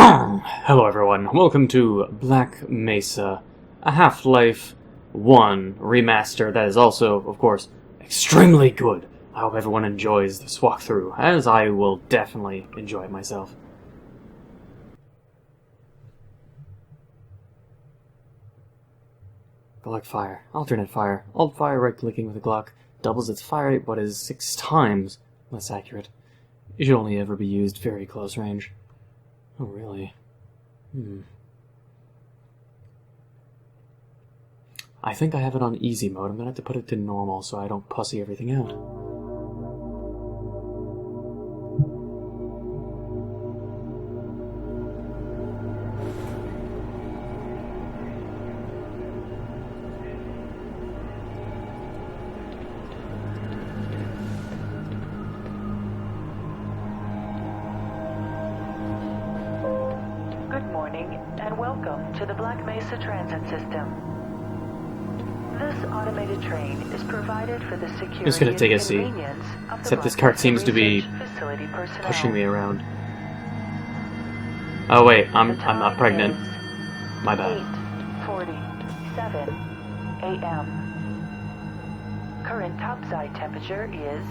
Hello everyone, welcome to Black Mesa, a Half-Life 1 remaster that is also, of course, extremely good. I hope everyone enjoys this walkthrough, as I will definitely enjoy it myself. Glock fire. Alternate fire. Alt fire right-clicking with a Glock doubles its fire rate but is 6 times less accurate. It should only ever be used very close range. Oh, really? I think I have it on easy mode. I'm gonna have to put it to normal so I don't pussy everything out. And welcome to the Black Mesa Transit System. This automated train is provided for the security I'm just gonna take a seat. convenience of the Except this Black cart Mesa seems to be Research Facility personnel. pushing me around. Oh wait, I'm not pregnant. My bad. 8:47 a.m. Current topside temperature is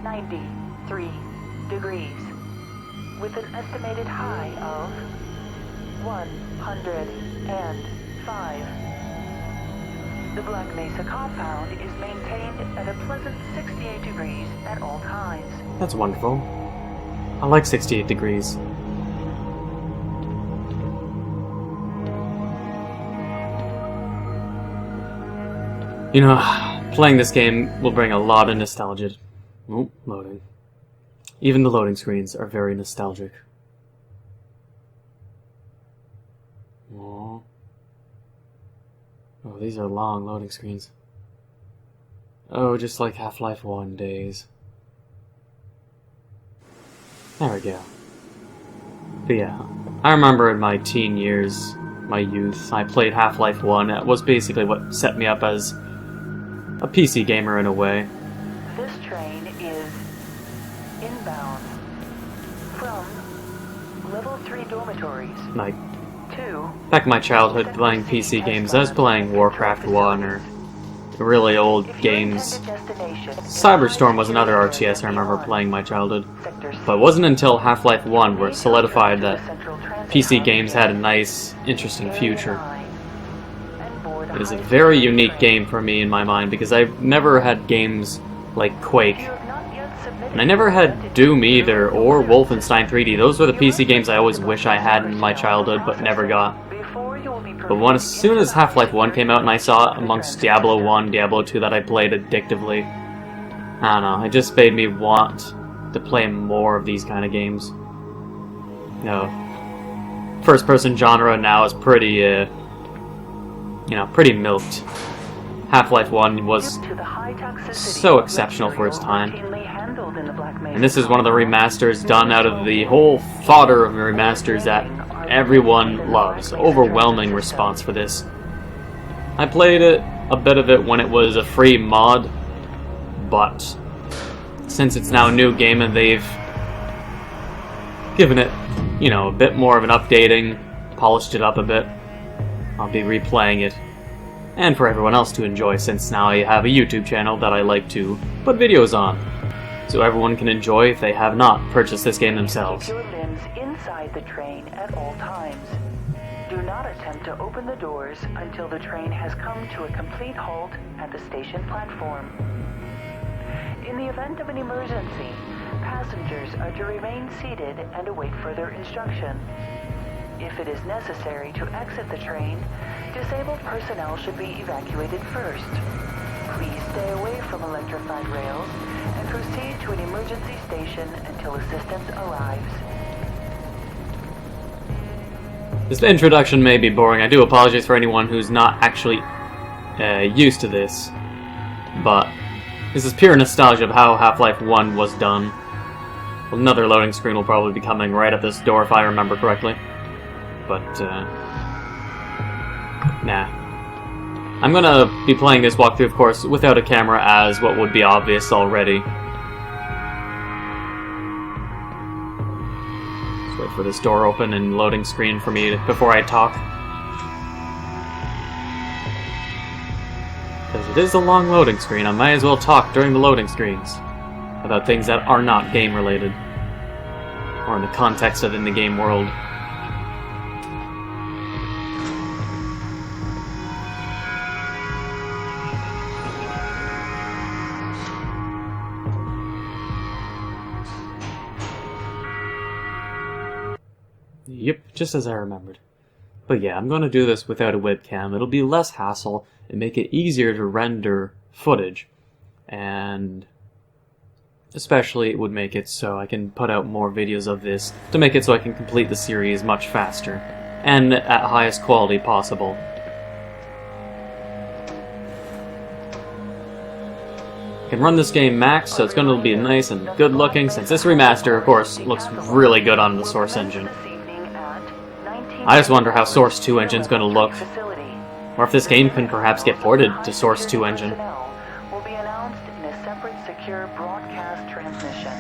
93 degrees, with an estimated high of 105. The Black Mesa compound is maintained at a pleasant 68 degrees at all times. That's wonderful. I like 68 degrees. You know, playing this game will bring a lot of nostalgia. Oh, loading. Even the loading screens are very nostalgic. Oh, these are long loading screens. Oh, just like Half-Life 1 days. There we go. But yeah, I remember in my teen years, my youth, I played Half-Life 1. It was basically what set me up as a PC gamer in a way. This train is inbound from level 3 dormitories. Like, to back in my childhood playing PC games, I was playing Warcraft 1 or really old games. Cyberstorm was another RTS I remember playing in my childhood. But it wasn't until Half-Life 1 where it solidified that PC games had a nice, interesting future. It is a very unique game for me in my mind because I've never had games like Quake. And I never had Doom either, or Wolfenstein 3D. Those were the PC games I always wish I had in my childhood, but never got. But as soon as Half-Life 1 came out and I saw it amongst Diablo 1, Diablo 2 that I played addictively, I don't know, it just made me want to play more of these kind of games. You know, first-person genre now is pretty, pretty milked. Half-Life 1 was so exceptional for its time. And this is one of the remasters done out of the whole fodder of remasters that everyone loves. Overwhelming response for this. I played a bit of it when it was a free mod, but since it's now a new game and they've given it, a bit more of an updating, polished it up a bit, I'll be replaying it. And for everyone else to enjoy, since now I have a YouTube channel that I like to put videos on, so everyone can enjoy if they have not purchased this game themselves. Keep your limbs inside the train at all times. Do not attempt to open the doors until the train has come to a complete halt at the station platform. In the event of an emergency, passengers are to remain seated and await further instruction. If it is necessary to exit the train, disabled personnel should be evacuated first. Please stay away from electrified rails and proceed to an emergency station until assistance arrives. This introduction may be boring. I do apologize for anyone who's not actually used to this, but this is pure nostalgia of how Half-Life 1 was done. Another loading screen will probably be coming right at this door if I remember correctly. But, nah. I'm gonna be playing this walkthrough, of course, without a camera, as what would be obvious already. for this door open and loading screen for me before I talk. Because it is a long loading screen, I might as well talk during the loading screens about things that are not game related, or in the context of in the game world. Yep, just as I remembered. But yeah, I'm going to do this without a webcam. It'll be less hassle and make it easier to render footage. And especially it would make it so I can put out more videos of this to make it so I can complete the series much faster and at highest quality possible. I can run this game max, so it's going to be nice and good looking, since this remaster, of course, looks really good on the Source engine. I just wonder how Source 2 engine's going to look, or if this game can perhaps get ported to Source 2 engine. Will be announced in a separate secure broadcast transmission.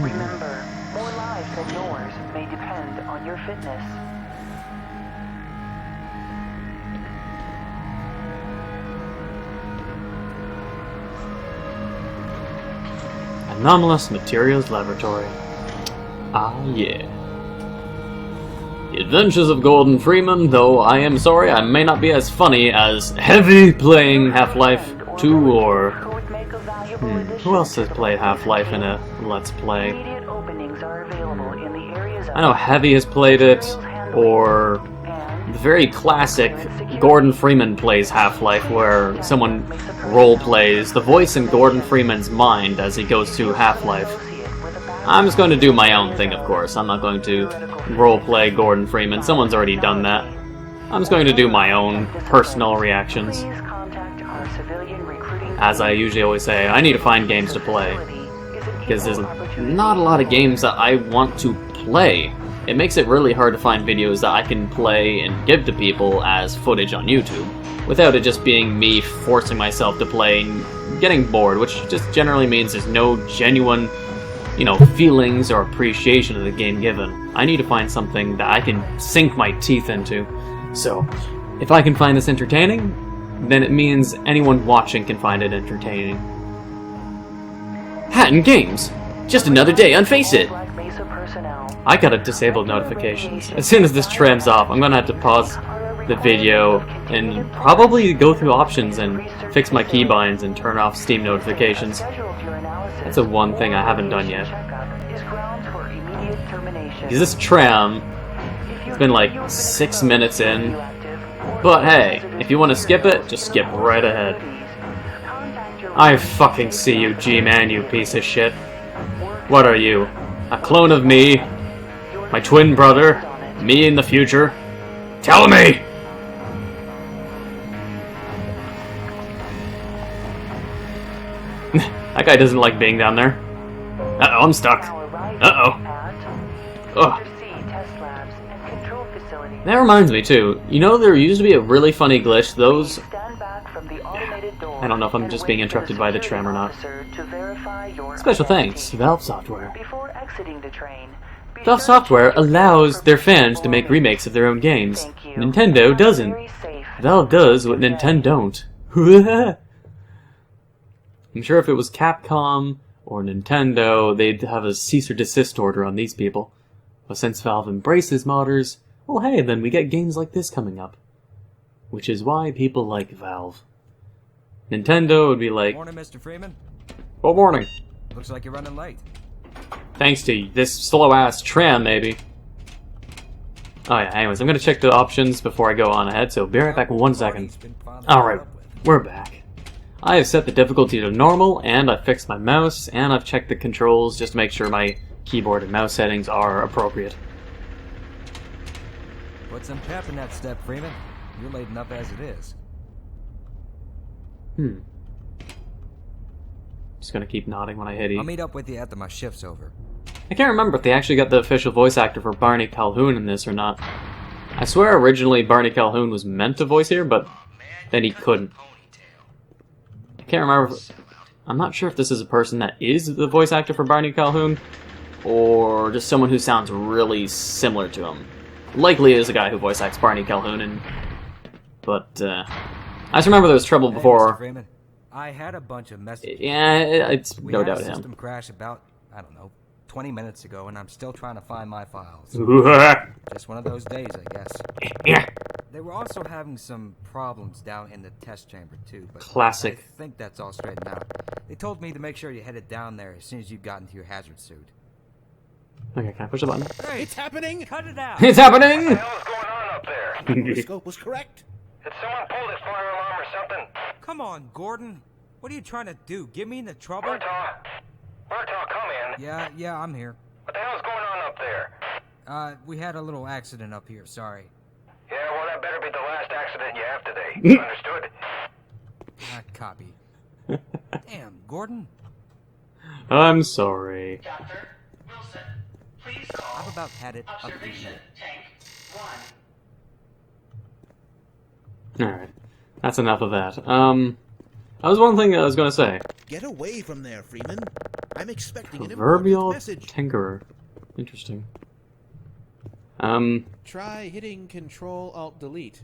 Remember, more lives than yours may depend on your fitness. Anomalous Materials Laboratory. Ah, yeah. The Adventures of Gordon Freeman, though I am sorry I may not be as funny as Heavy playing Half-Life 2 or... who else has played Half-Life in a Let's Play? I know Heavy has played it, or the very classic Gordon Freeman plays Half-Life, where someone role-plays the voice in Gordon Freeman's mind as he goes through Half-Life. I'm just going to do my own thing, of course. I'm not going to role-play Gordon Freeman. Someone's already done that. I'm just going to do my own personal reactions. As I usually always say, I need to find games to play, because there's not a lot of games that I want to play. It makes it really hard to find videos that I can play and give to people as footage on YouTube, without it just being me forcing myself to play and getting bored, which just generally means there's no genuine, feelings or appreciation of the game given. I need to find something that I can sink my teeth into. So, if I can find this entertaining, then it means anyone watching can find it entertaining. Hatton Games! Just another day on Face It! I gotta disable notifications. As soon as this trams off, I'm gonna have to pause the video and probably go through options and fix my keybinds and turn off Steam notifications. That's the one thing I haven't done yet. Because this tram, it's been like 6 minutes in. But hey, if you want to skip it, just skip right ahead. I fucking see you, G-Man, you piece of shit. What are you? A clone of me? My twin brother? Me in the future? Tell me! That guy doesn't like being down there. Uh-oh, I'm stuck. Uh-oh. Ugh. That reminds me, too. There used to be a really funny glitch. Those... I don't know if I'm just being interrupted by the tram or not. Special thanks, Valve Software. Valve Software allows their fans to make remakes of their own games. Nintendo doesn't. Valve does what Nintendo don't. I'm sure if it was Capcom or Nintendo, they'd have a cease or desist order on these people. But since Valve embraces modders, well hey, then we get games like this coming up. Which is why people like Valve. Nintendo would be like... Morning, Mr. Freeman. Well, morning. Looks like you're running late. Thanks to this slow-ass tram, maybe. Oh yeah, anyways, I'm gonna check the options before I go on ahead, so be right back in 1 second. Alright, we're back. I have set the difficulty to normal, and I've fixed my mouse, and I've checked the controls just to make sure my keyboard and mouse settings are appropriate. Put some pep in that step, Freeman. You're late enough as it is. Just gonna keep nodding when I hit E. I'll meet up with you after my shift's over. I can't remember if they actually got the official voice actor for Barney Calhoun in this or not. I swear originally Barney Calhoun was meant to voice here, but then he couldn't. I can't remember. I'm not sure if this is a person that is the voice actor for Barney Calhoun, or just someone who sounds really similar to him. Likely is a guy who voice acts Barney Calhoun, but I just remember there was trouble Hey, Mr. before. Freeman, I had a bunch of messages. Yeah, it's We no had doubt a him. system crash about, I don't know, 20 minutes ago, and I'm still trying to find my files. Just one of those days, I guess. They were also having some problems down in the test chamber, too. But Classic. I think that's all straightened out. They told me to make sure you headed down there as soon as you got into your hazard suit. Okay, can I push the button? Hey, It's happening! cut it out! It's happening! What the hell is going on up there? The scope was correct. Did someone pull this fire alarm or something? Come on, Gordon. What are you trying to do? Get me into trouble? Murtaugh? Murtaugh, come in. Yeah, I'm here. What the hell's going on up there? We had a little accident up here, sorry. Yeah, well, that better be the last accident you have today. Understood? Copy. Damn, Gordon. I'm sorry. Doctor Wilson, please call I've about had it up to observation here. tank 1. Alright. That's enough of that. That was one thing I was gonna say. Get away from there, Freeman. I'm expecting an Proverbial important message. tinkerer. Interesting. Try hitting Control-Alt-Delete.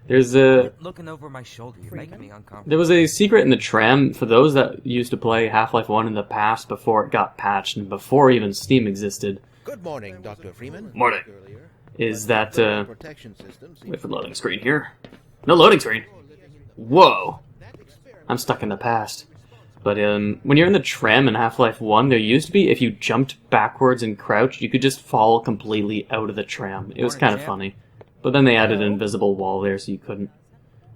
There's a... Looking over my shoulder, you're making me uncomfortable. There was a secret in the tram for those that used to play Half-Life 1 in the past before it got patched and before even Steam existed. Good morning, Dr. Freeman. Morning. Is that, Protection system seems wait for loading screen here. No loading screen! Whoa! I'm stuck in the past. But when you're in the tram in Half-Life 1, there used to be, if you jumped backwards and crouched, you could just fall completely out of the tram. It was kind of funny. But then they added an invisible wall there so you couldn't...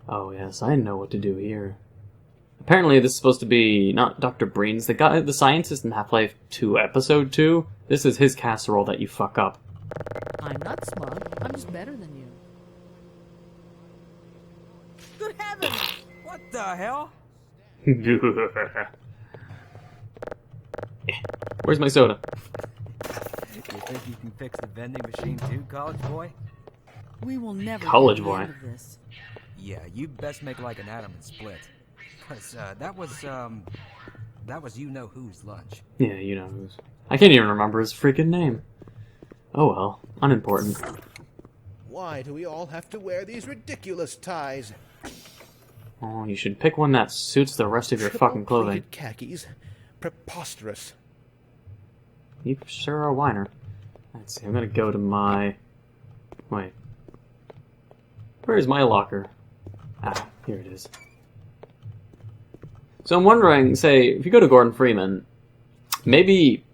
Oh yes, I know what to do here. Apparently this is supposed to be not Dr. Breen's, the guy, the scientist in Half-Life 2 Episode 2. This is his casserole that you fuck up. I'm not smug. I'm just better than you. Good heavens! What the hell? Where's my soda? You think you can fix the vending machine too, college boy? We will never College get to the boy. end of this. Yeah, you best make like an atom and split. Cause that was you-know-who's lunch. Yeah, you know who's... I can't even remember his freaking name. Oh well, unimportant. Why do we all have to wear these ridiculous ties? Oh, you should pick one that suits the rest of your fucking clothing. Triple-pleated khakis. Preposterous. You sure are a whiner. Let's see, I'm gonna go to my... Wait. Where is my locker? Ah, here it is. So I'm wondering, say, if you go to Gordon Freeman, maybe...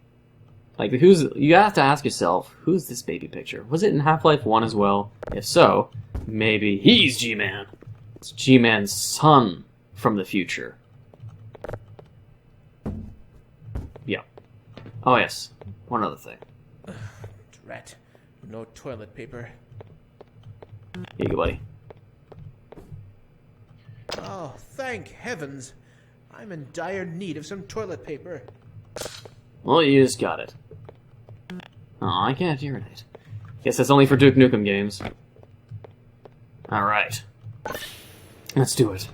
Like, you have to ask yourself, who's this baby picture? Was it in Half-Life 1 as well? If so, maybe he's G-Man. It's G-Man's son from the future. Yeah. Oh yes, one other thing. Drat. No toilet paper. Here you go, buddy. Oh, thank heavens. I'm in dire need of some toilet paper. Well, you just got it. Oh, I can't urinate. Guess that's only for Duke Nukem games. Alright. Let's do it.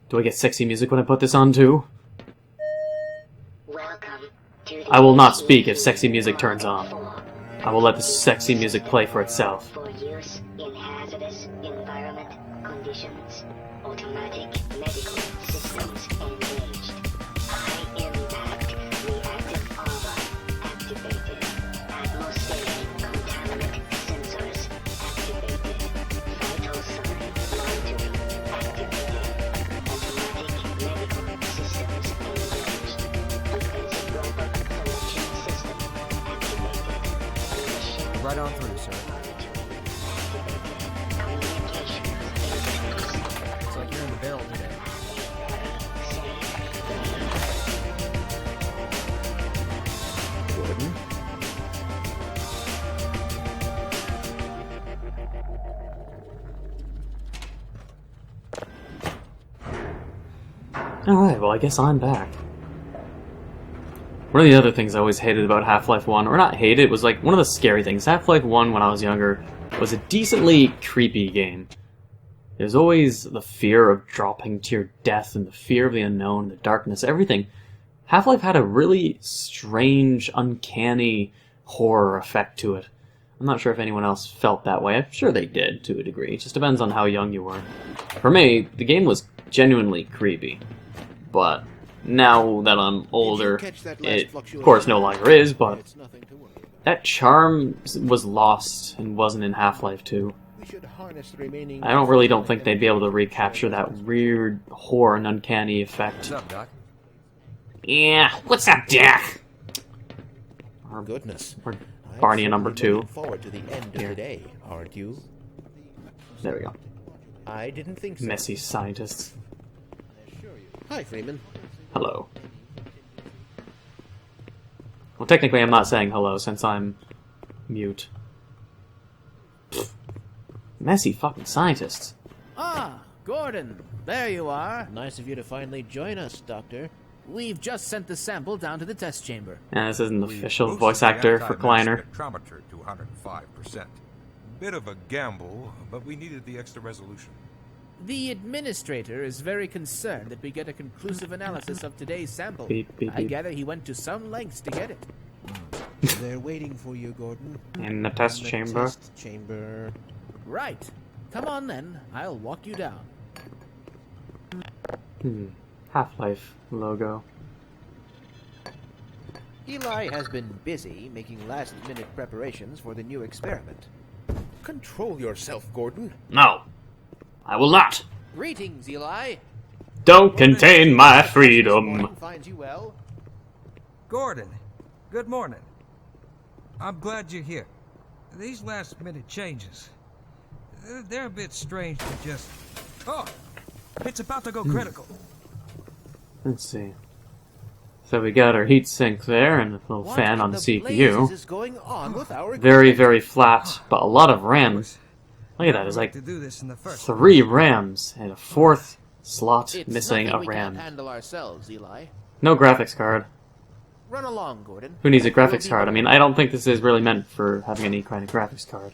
Do I get sexy music when I put this on too? I will not speak if sexy music turns on. I will let the sexy music play for itself. For use in hazardous environment conditions. Automatic medical systems engaged. High impact reactive armor activated. Atmospheric contaminant sensors activated. Vital sign monitoring activated. Automatic medical systems engaged. Defensive robot selection system activated. Right on through, sir. Looks like you're in the barrel today. Gordon? Alright, well I guess I'm back. One of the other things I always hated about Half-Life 1, or not hated, was like one of the scary things. Half-Life 1, when I was younger, was a decently creepy game. There's always the fear of dropping to your death, and the fear of the unknown, the darkness, everything. Half-Life had a really strange, uncanny horror effect to it. I'm not sure if anyone else felt that way. I'm sure they did, to a degree. It just depends on how young you were. For me, the game was genuinely creepy. But now that I'm older, it of course no longer is, but that charm was lost and wasn't in Half-Life 2. I don't think they'd be able to recapture that weird horror and uncanny effect. What's up, Doc? Yeah, what's up, Jack? Goodness. Or Barney number 2. Looking forward to the end of the day, aren't you? There we go. I didn't think so. Messy scientists. Hi, Freeman. Hello. Well, technically I'm not saying hello since I'm mute. Pfft. Messy fucking scientists. Ah, Gordon, there you are. Nice of you to finally join us, Doctor. We've just sent the sample down to the test chamber. Yeah, this isn't the official Boosted voice the actor for anti-mass Kleiner. spectrometer to 105%. Bit of a gamble, but we needed the extra resolution. The administrator is very concerned that we get a conclusive analysis of today's sample. Beep, beep, I beep. gather he went to some lengths to get it. They're waiting for you, Gordon. In the test In the chamber. Test chamber. Right. Come on then, I'll walk you down. Half-Life logo. Eli has been busy making last-minute preparations for the new experiment. Control yourself, Gordon. No, I will not. Greetings, Eli. Don't contain my This freedom. morning finds you well. Gordon, good morning. I'm glad you're here. These last-minute changes, they're a bit strange to just... Oh, it's about to go critical. Let's see. So we got our heat sink there and a little What fan on in the blazes CPU. is going on with our Very, very flat, but a lot of RAM. Look at that, there's like to do this in the first 3 RAMs and a 4th slot It's missing a nothing we RAM. can't handle ourselves, Eli. No graphics card. Run along, Gordon. Who needs a We'll graphics be card? I right mean, I don't think this is really meant for having any kind of graphics card.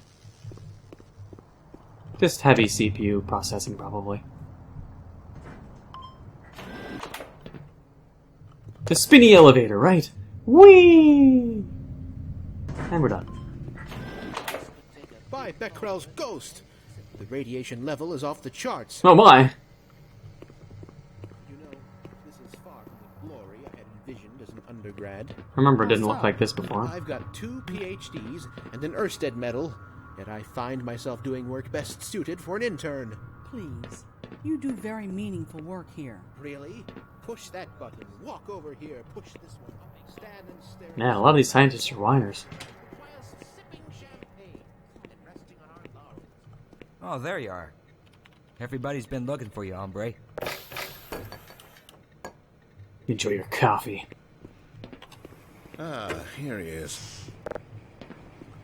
Just heavy CPU processing, probably. The spinny elevator, right? Whee! And we're done. By Becquerel's ghost. The radiation level is off the charts. Oh my! You know, this is far from the glory I had envisioned as an undergrad. Remember, it didn't look like this before. I've got 2 PhDs and an Ørsted medal, yet I find myself doing work best suited for an intern. Please. You do very meaningful work here. Really? Push that button. Walk over here. Push this one. Stand and stare. Man, a lot of these scientists are whiners. While sipping champagne and resting on our laurels. Oh, there you are. Everybody's been looking for you, hombre. Enjoy your coffee. Ah, here he is.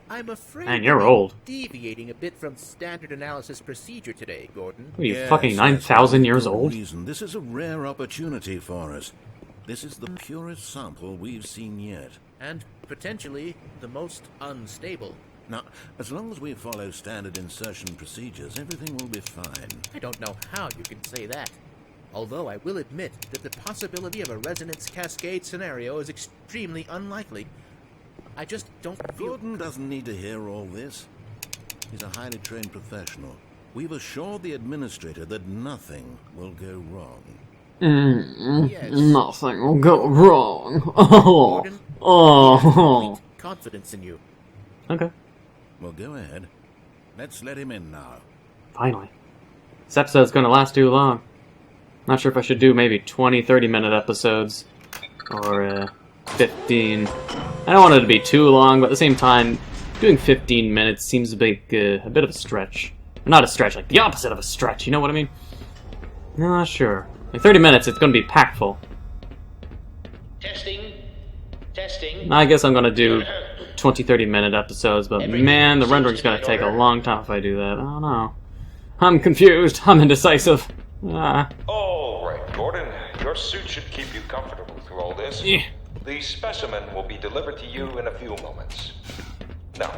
I'm afraid Man, you're we're old. deviating a bit from standard analysis procedure today, Gordon. What are you, Yes, fucking yes, 9,000 years for good old? reason. This is a rare opportunity for us. This is the purest sample we've seen yet. And potentially the most unstable. Now, as long as we follow standard insertion procedures, everything will be fine. I don't know how you can say that. Although I will admit that the possibility of a resonance cascade scenario is extremely unlikely. I just don't feel... Gordon doesn't need to hear all this. He's a highly trained professional. We've assured the administrator that nothing will go wrong. Yes. Nothing will go wrong. Oh, Gordon, oh. complete confidence in you. Okay, Well, go ahead. Let's let him in now. finally. This episode's gonna last too long. Not sure if I should do maybe 20, 30-minute episodes. Or, 15. I don't want it to be too long, but at the same time, doing 15 minutes seems a bit of a stretch. Not a stretch, like the opposite of a stretch, you know what I mean? Not sure. Like 30 minutes, it's gonna be packed full. Testing. Testing. I guess I'm gonna do 20, 30-minute episodes, but man, the rendering's gonna take a long time if I do that. I don't know. I'm confused. I'm indecisive. All right, Gordon. Your suit should keep you comfortable through all this. Yeah. The specimen will be delivered to you in a few moments. Now,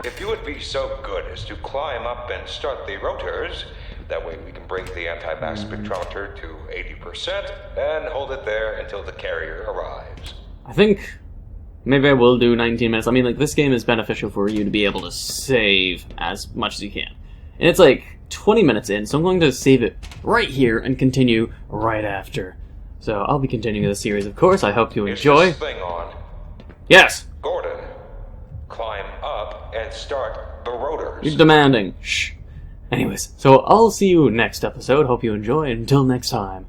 if you would be so good as to climb up and start the rotors, That way we can bring the anti-mass spectrometer to 80% and hold it there until the carrier arrives. I think maybe I will do 19 minutes. I mean, like, this game is beneficial for you to be able to save as much as you can. And it's like 20 minutes in, so I'm going to save it right here and continue right after. So I'll be continuing the series, of course. I hope you enjoy. Is this thing on? Yes! Gordon, climb up and start the rotors. You're demanding. Shh. Anyways, so I'll see you next episode. Hope you enjoy. Until next time.